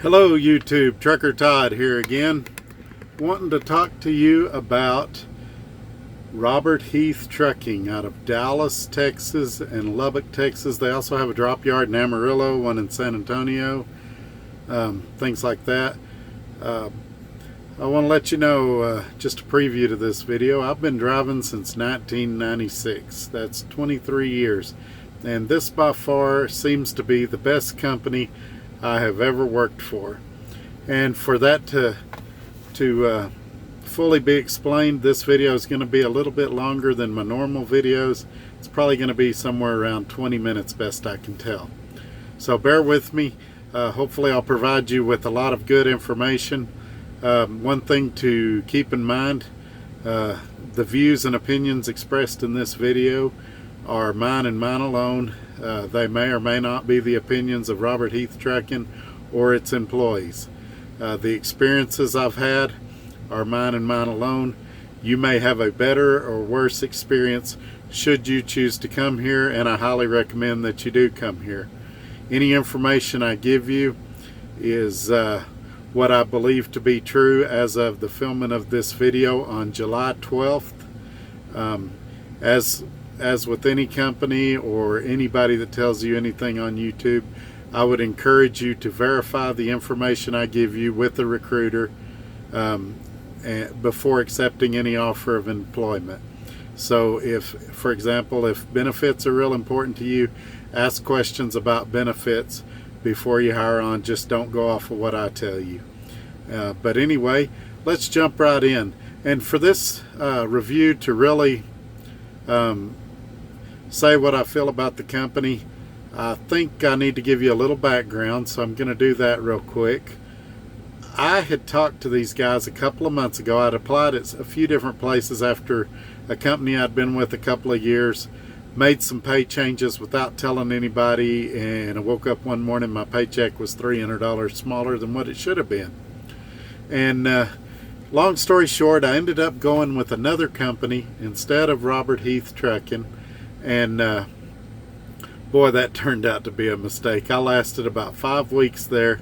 Hello YouTube, Trucker Todd here again, wanting to talk to you about Robert Heath Trucking out of Dallas, Texas and Lubbock, Texas. They also have a drop yard in Amarillo, one in San Antonio, things like that. I want to let you know, just a preview to this video, I've been driving since 1996. That's 23 years. And this by far seems to be the best company I have ever worked for. And for that to fully be explained, this video is going to be a little bit longer than my normal videos. It's probably going to be somewhere around 20 minutes, best I can tell. So bear with me. Hopefully I'll provide you with a lot of good information. One thing to keep in mind, the views and opinions expressed in this video are mine and mine alone. They may or may not be the opinions of Robert Heath Trucking or its employees. The experiences I've had are mine and mine alone. You may have a better or worse experience should you choose to come here, and I highly recommend that you do come here. Any information I give you is what I believe to be true as of the filming of this video on July 12th. As with any company or anybody that tells you anything on YouTube, I would encourage you to verify the information I give you with the recruiter before accepting any offer of employment. So if, for example, if benefits are real important to you, ask questions about benefits before you hire on. Just don't go off of what I tell you. But anyway, let's jump right in. And for this review to really say what I feel about the company, I think I need to give you a little background, so I'm going to do that real quick. I had talked to these guys a couple of months ago. I'd applied at a few different places after a company I'd been with a couple of years, made some pay changes without telling anybody, and I woke up one morning, my paycheck was $300 smaller than what it should have been. And long story short, I ended up going with another company instead of Robert Heath Trucking. And boy, that turned out to be a mistake. I lasted about 5 weeks there.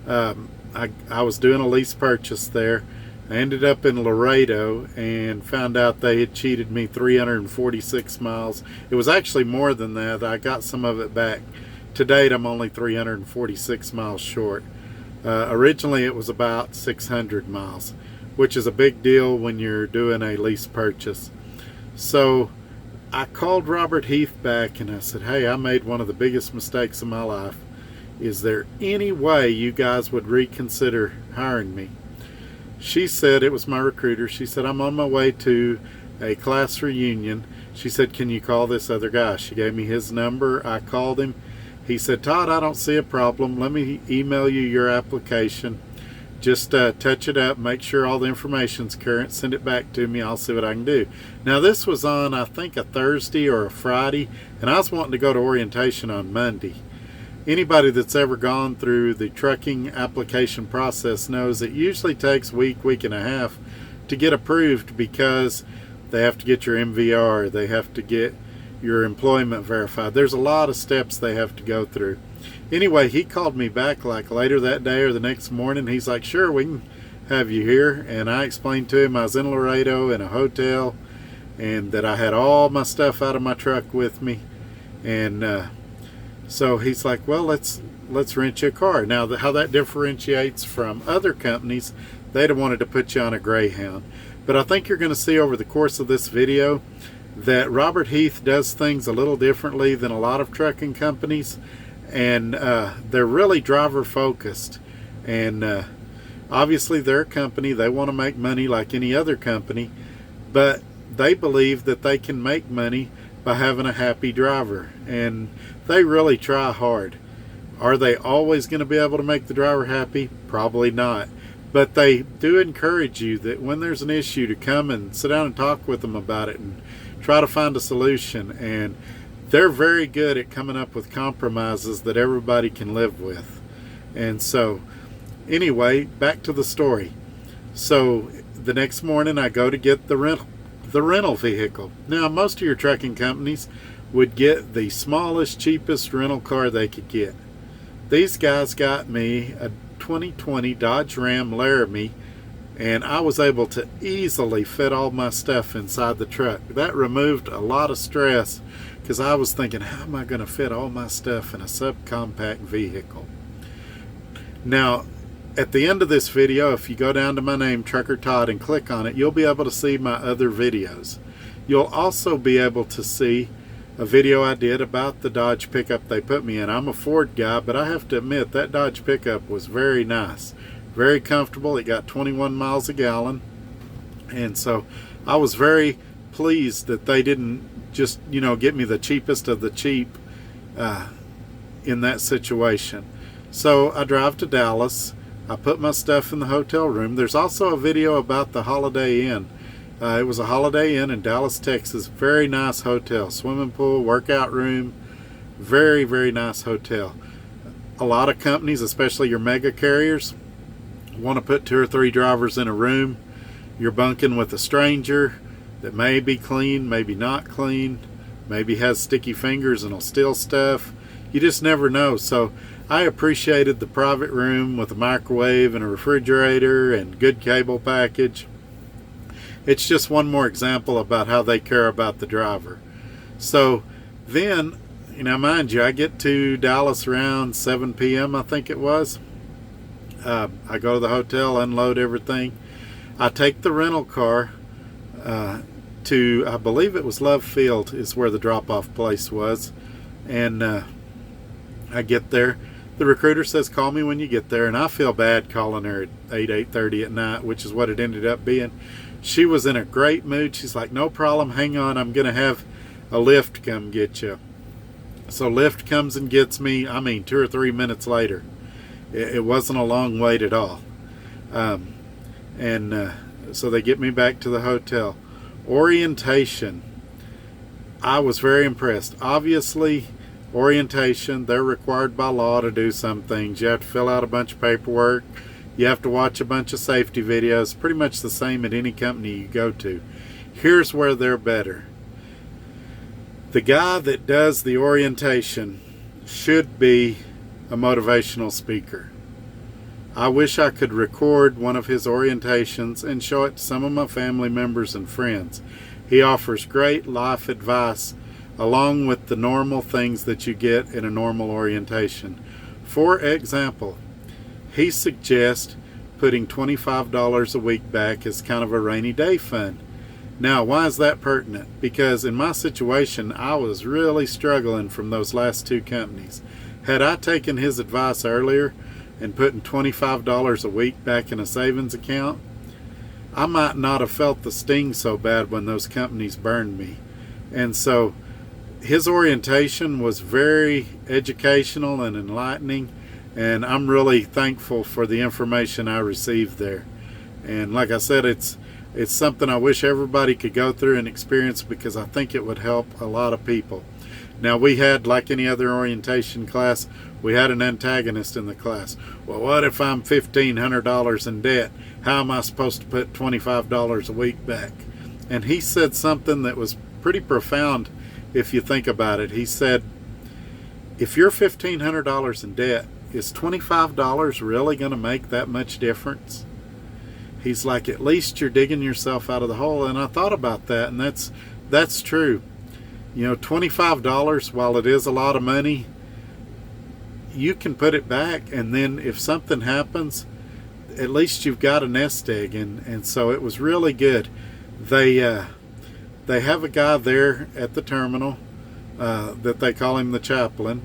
I was doing a lease purchase there. I ended up in Laredo and found out they had cheated me 346 miles. It was actually more than that. I got some of it back. To date, I'm only 346 miles short. Originally, it was about 600 miles, which is a big deal when you're doing a lease purchase. So I called Robert Heath back and I said, hey, I made one of the biggest mistakes of my life. Is there any way you guys would reconsider hiring me? She said, it was my recruiter, she said, I'm on my way to a class reunion. She said, can you call this other guy? She gave me his number. I called him. He said, Todd, I don't see a problem. Let me email you your application. Just touch it up, make sure all the information's current, send it back to me, I'll see what I can do. Now this was on, I think, a Thursday or a Friday, and I was wanting to go to orientation on Monday. Anybody that's ever gone through the trucking application process knows it usually takes a week and a half to get approved, because they have to get your MVR, they have to get your employment verified. There's a lot of steps they have to go through. Anyway, he called me back like later that day or the next morning. He's like, sure, we can have you here. And I explained to him I was in Laredo in a hotel and that I had all my stuff out of my truck with me. And so he's like, well, let's rent you a car. Now, how that differentiates from other companies, they'd have wanted to put you on a Greyhound. But I think you're going to see over the course of this video that Robert Heath does things a little differently than a lot of trucking companies. And they're really driver focused, and obviously they're a company, they want to make money like any other company, but they believe that they can make money by having a happy driver, and they really try hard. Are they always going to be able to make the driver happy? Probably not, but they do encourage you that when there's an issue to come and sit down and talk with them about it and try to find a solution. And they're very good at coming up with compromises that everybody can live with. And so anyway, back to the story. So the next morning I go to get the rental vehicle. Now, most of your trucking companies would get the smallest, cheapest rental car they could get. These guys got me a 2020 Dodge Ram Laramie, and I was able to easily fit all my stuff inside the truck. That removed a lot of stress, because I was thinking, how am I going to fit all my stuff in a subcompact vehicle? Now, at the end of this video, if you go down to my name, Trucker Todd, and click on it, you'll be able to see my other videos. You'll also be able to see a video I did about the Dodge pickup they put me in. I'm a Ford guy, but I have to admit that Dodge pickup was very nice, very comfortable. It got 21 miles a gallon, and so I was very pleased that they didn't just, get me the cheapest of the cheap in that situation. So I drive to Dallas. I put my stuff in the hotel room. There's also a video about the Holiday Inn. It was a Holiday Inn in Dallas, Texas. Very nice hotel. Swimming pool, workout room. Very, very nice hotel. A lot of companies, especially your mega carriers, want to put 2 or 3 drivers in a room. You're bunking with a stranger that may be clean, maybe not clean, maybe has sticky fingers and will steal stuff. You just never know. So I appreciated the private room with a microwave and a refrigerator and good cable package. It's just one more example about how they care about the driver. So then, mind you, I get to Dallas around 7 p.m., I think it was. I go to the hotel, unload everything. I take the rental car to, I believe it was Love Field is where the drop-off place was. And I get there. The recruiter says, call me when you get there. And I feel bad calling her at 8:30 at night, which is what it ended up being. She was in a great mood. She's like, no problem, hang on, I'm going to have a Lyft come get you. So Lyft comes and gets me, 2 or 3 minutes later. It wasn't a long wait at all. So they get me back to the hotel. Orientation. I was very impressed. Obviously, orientation, they're required by law to do some things. You have to fill out a bunch of paperwork. You have to watch a bunch of safety videos. Pretty much the same at any company you go to. Here's where they're better. The guy that does the orientation should be a motivational speaker. I wish I could record one of his orientations and show it to some of my family members and friends. He offers great life advice along with the normal things that you get in a normal orientation. For example, he suggests putting $25 a week back as kind of a rainy day fund. Now, why is that pertinent? Because in my situation, I was really struggling from those last 2 companies. Had I taken his advice earlier and putting $25 a week back in a savings account, I might not have felt the sting so bad when those companies burned me. And so his orientation was very educational and enlightening, and I'm really thankful for the information I received there. And like I said, it's something I wish everybody could go through and experience, because I think it would help a lot of people. Now, we had, like any other orientation class, we had an antagonist in the class. Well, what if I'm $1,500 in debt? How am I supposed to put $25 a week back? And he said something that was pretty profound if you think about it. He said, if you're $1,500 in debt, is $25 really going to make that much difference? He's like, at least you're digging yourself out of the hole. And I thought about that, and that's true. $25, while it is a lot of money, you can put it back, and then if something happens, at least you've got a nest egg. And so it was really good. They have a guy there at the terminal that they call him the chaplain,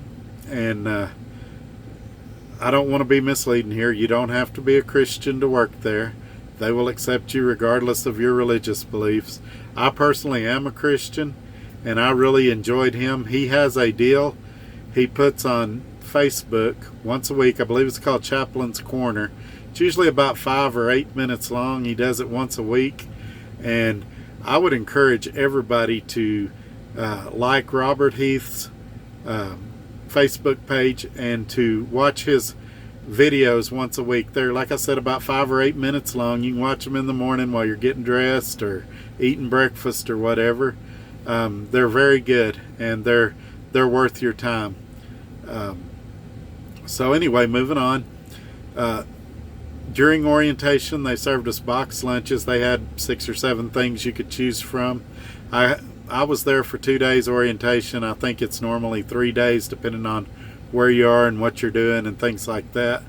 and I don't want to be misleading here. You don't have to be a Christian to work there. They will accept you regardless of your religious beliefs. I personally am a Christian, and I really enjoyed him. He has a deal he puts on Facebook once a week. I believe it's called Chaplain's Corner. It's usually about 5 or 8 minutes long. He does it once a week, and I would encourage everybody to like Robert Heath's Facebook page and to watch his videos once a week. They're, like I said, about 5 or 8 minutes long. You can watch them in the morning while you're getting dressed or eating breakfast or whatever. They're very good, and they're worth your time. So anyway, moving on. During orientation, they served us box lunches. They had 6 or 7 things you could choose from. I was there for 2 days orientation. I think it's normally 3 days depending on where you are and what you're doing and things like that.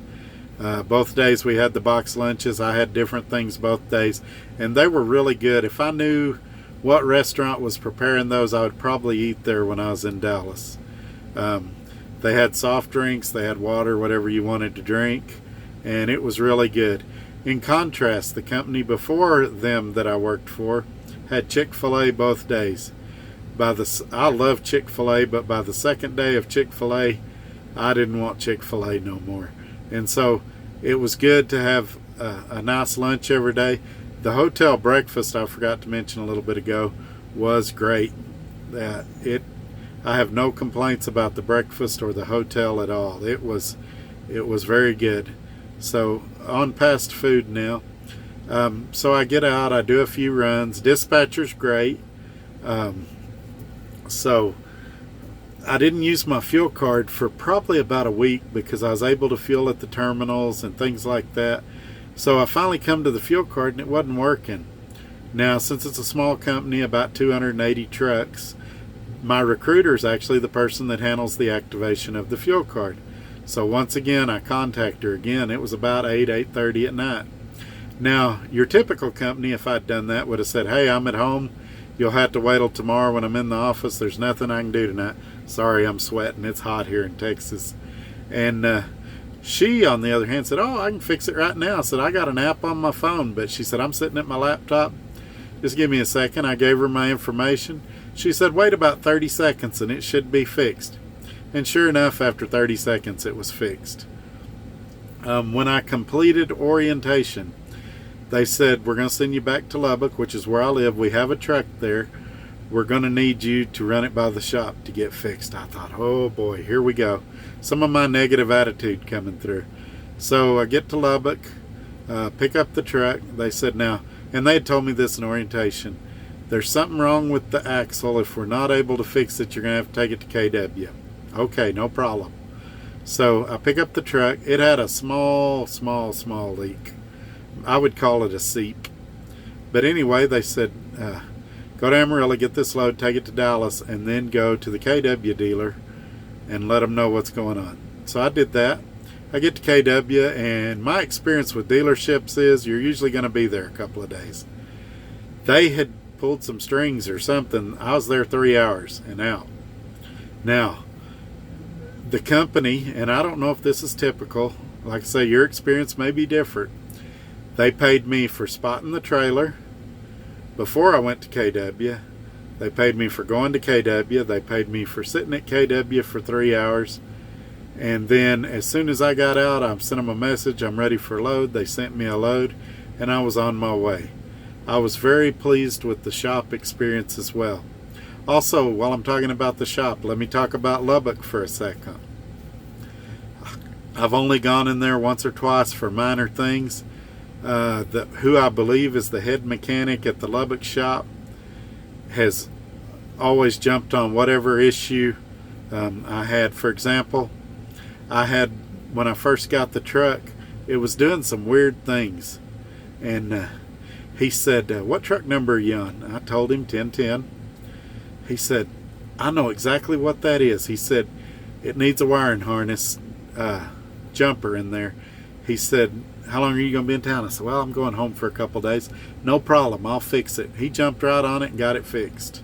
Both days we had the box lunches. I had different things both days, and they were really good. If I knew what restaurant was preparing those, I would probably eat there when I was in Dallas. They had soft drinks, they had water, whatever you wanted to drink, and it was really good. In contrast, the company before them that I worked for had Chick-fil-A both days. I love Chick-fil-A, but by the second day of Chick-fil-A, I didn't want Chick-fil-A no more. And so it was good to have a nice lunch every day. The hotel breakfast, I forgot to mention a little bit ago, was great. I have no complaints about the breakfast or the hotel at all. It was very good. So on past food now. So I get out, I do a few runs. Dispatcher's great. So I didn't use my fuel card for probably about a week because I was able to fuel at the terminals and things like that. So I finally come to the fuel card and it wasn't working. Now, since it's a small company, about 280 trucks, my recruiter is actually the person that handles the activation of the fuel card. So once again, I contact her again. It was about 8:30 at night. Now, your typical company, if I'd done that, would have said, hey, I'm at home. You'll have to wait till tomorrow when I'm in the office. There's nothing I can do tonight. Sorry, I'm sweating. It's hot here in Texas. And she, on the other hand, said, oh, I can fix it right now. I said, I got an app on my phone. But she said, I'm sitting at my laptop. Just give me a second. I gave her my information. She said, wait about 30 seconds and it should be fixed. And sure enough, after 30 seconds, it was fixed. When I completed orientation, they said, we're going to send you back to Lubbock, which is where I live. We have a truck there. We're going to need you to run it by the shop to get fixed. I thought, oh boy, here we go. Some of my negative attitude coming through. So I get to Lubbock, pick up the truck. They said, now, and they had told me this in orientation, there's something wrong with the axle. If we're not able to fix it, you're going to have to take it to KW. Okay, no problem. So I pick up the truck. It had a small leak. I would call it a seep. But anyway, they said, go to Amarillo, get this load, take it to Dallas, and then go to the KW dealer and let them know what's going on. So I did that. I get to KW, and my experience with dealerships is you're usually going to be there a couple of days. They had pulled some strings or something. I was there 3 hours and out. Now, the company, and I don't know if this is typical, like I say, your experience may be different. They paid me for spotting the trailer before I went to KW. They paid me for going to KW. They paid me for sitting at KW for 3 hours. And then as soon as I got out, I sent them a message, I'm ready for a load. They sent me a load, and I was on my way. I was very pleased with the shop experience as well. Also, while I'm talking about the shop, let me talk about Lubbock for a second. I've only gone in there once or twice for minor things. Who I believe is the head mechanic at the Lubbock shop has always jumped on whatever issue I had. For example, when I first got the truck, it was doing some weird things. And he said, what truck number are you on? I told him 1010. He said, I know exactly what that is. He said, it needs a wiring harness jumper in there. He said, how long are you going to be in town? I said, well, I'm going home for a couple days. No problem, I'll fix it. He jumped right on it and got it fixed.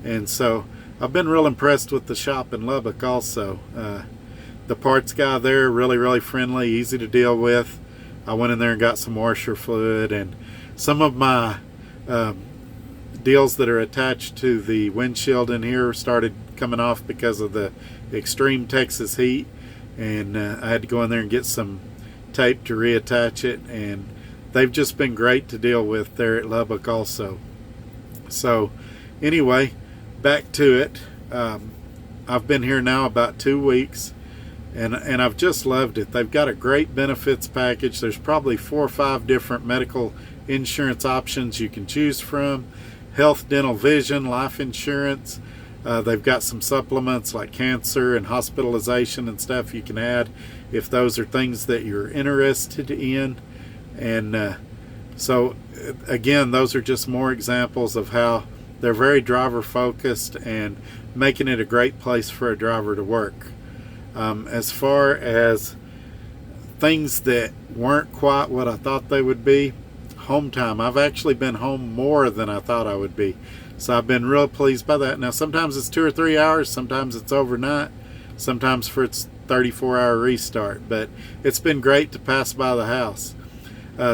And so I've been real impressed with the shop in Lubbock also. The parts guy there, really friendly, easy to deal with. I went in there and got some washer fluid, and some of my deals that are attached to the windshield in here started coming off because of the extreme Texas heat, and I had to go in there and get some tape to reattach it, and they've just been great to deal with there at Lubbock also. So anyway, back to it. I've been here now about 2 weeks, and I've just loved it. They've got a great benefits package. There's probably 4 or 5 different medical insurance options you can choose from. Health, dental, vision, life insurance. They've got some supplements like cancer and hospitalization and stuff you can add. if those are things that you're interested in. And so again, those are just more examples of how they're very driver focused and making it a great place for a driver to work. As far as things that weren't quite what I thought they would be, home time. I've actually been home more than I thought I would be. So I've been real pleased by that. Now sometimes it's 2 or 3 hours, sometimes it's overnight, sometimes for its 34-hour restart, but it's been great to pass by the house.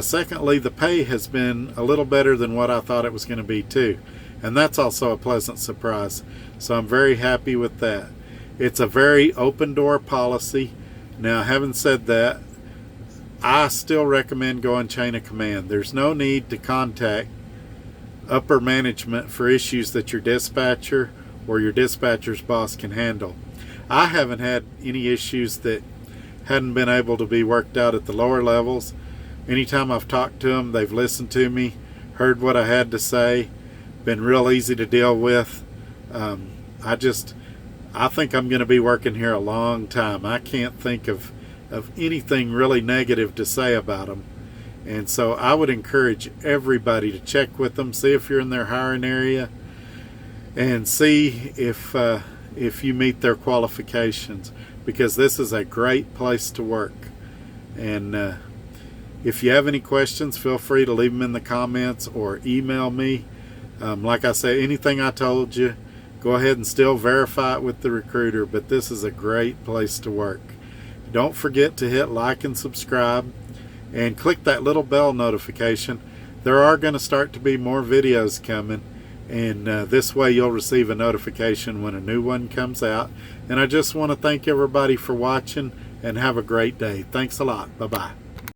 Secondly, the pay has been a little better than what I thought it was going to be too, and that's also a pleasant surprise. So I'm very happy with that. It's a very open door policy. Now, having said that, I still recommend going chain of command. There's no need to contact upper management for issues that your dispatcher or your dispatcher's boss can handle. I haven't had any issues that hadn't been able to be worked out at the lower levels. Anytime I've talked to them, they've listened to me, heard what I had to say, been real easy to deal with. I think I'm going to be working here a long time. I can't think of anything really negative to say about them. And so I would encourage everybody to check with them, see if you're in their hiring area, and see if you meet their qualifications, because this is a great place to work. And if you have any questions, feel free to leave them in the comments or email me. Like I say, anything I told you, go ahead and still verify it with the recruiter, but this is a great place to work. Don't forget to hit like and subscribe and click that little bell notification. There are going to start to be more videos coming, and this way you'll receive a notification when a new one comes out. And I just want to thank everybody for watching, and have a great day. Thanks a lot. Bye-bye.